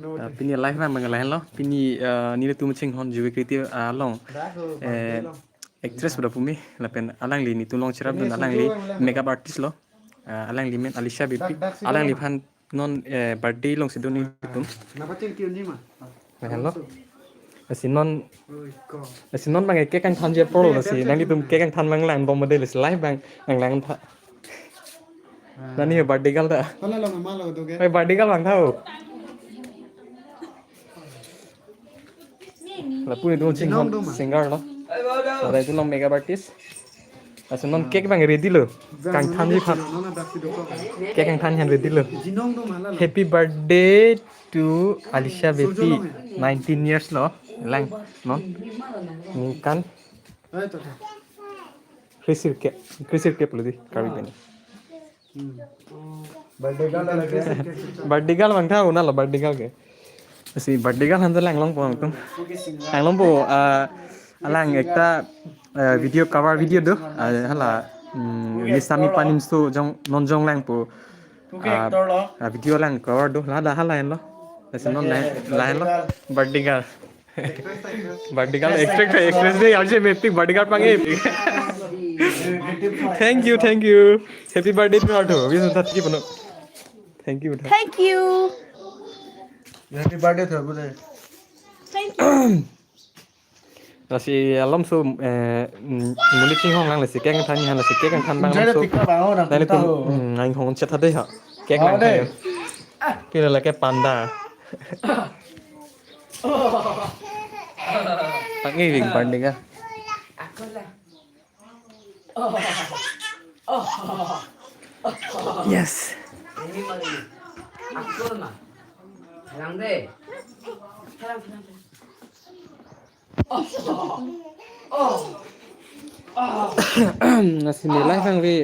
Pini live bang mengalih lo, pini nilai tu macam hon juga kriteria long actress berapa pumi, lapen alang li ni tu long cerap dan alang li makeup artist lo, alang li men Alisha Bibi, alang li pan non birthday long sedo ni tu. Lo, asin non bang kek kan than je pro lo si, nanti tu kek kan than bang lang bom model si live bang lang tha. Nani birthday gal dah. Birthday gal bang tahu. Là puni tu ching hon singer lo ada itu long makeup artist asin non cake bang ready lo kang than ji phat cake kang than han ready lo happy birthday to Alisha Baby 19 years lo lang non ni kan krisir ke pula di kari bani birthday gal bang tau na lo birthday gal ke si birthday gal han lang long po lang long po alang ekta video cover video do hala lisami panim so jong non jong lang po video lang cover do lada hala en lo asin non lain lo birthday gal express day aje me epic birthday gal pange thank you happy birthday to auto we so tat ki bono thank you Happy birthday to you. Thank you. Nasi alam so mulut cing hong lang nasi kek kan tanya nasi kek kan tan bang so dari tu ngang hong chat ada ya kek lang kan kira lagi panda panggil bing panding ah yes ini mali aku mah lang deh nasi ni live bang we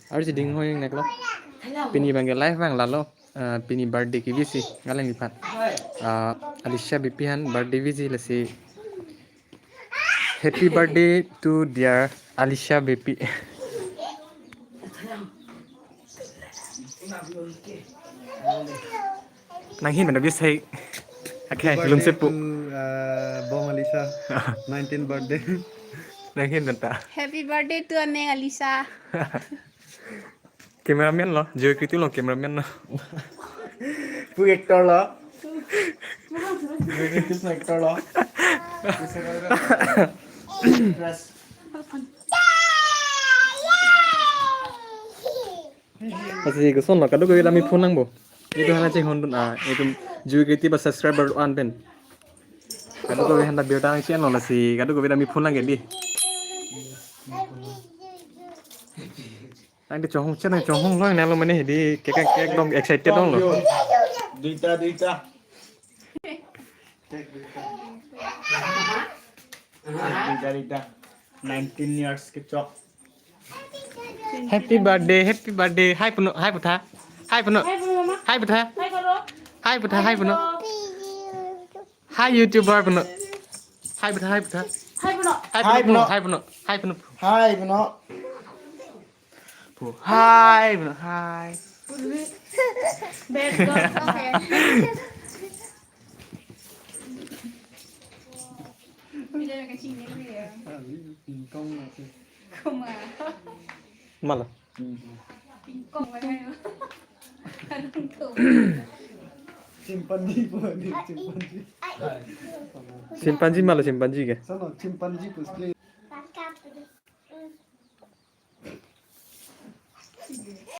arji ding hoyeng nek lo pini bang live bang lalo pini birthday ki visi ngalang lipat Alisha Bipihan birthday visi lasi happy birthday to dear Alisha Bipi nang hin mana bisa okay belum sepu Bong Alisha 19 birthday. nang hin benta Happy birthday to Neng Alisa. cameraman lo jauh kritik lo cameraman lo Pu actor lo. Kritis actor lo. masih keson lo kado kami lami phone nang bo itu hana ceng hondun itu jauh kritik bas subscriber on pen kado kami handa biota nang channel lo si kado kami lami phone nang gedi nang di cohong channel cohong lo nang lo mana di kek dong excited dong lo Dita. 19 years ke chok. happy birthday hai puno hai putha hai puno hai putha hai putha hai puno hai youtuber puno hai putha hai puno hai puno Hi, puno Beno. hai puno hai Bad girl. Bây giờ cái gì đấy không à malah công ở đây không thử Chimpanzee. chimpanzee malah chimpanzee ke Chimpanzee.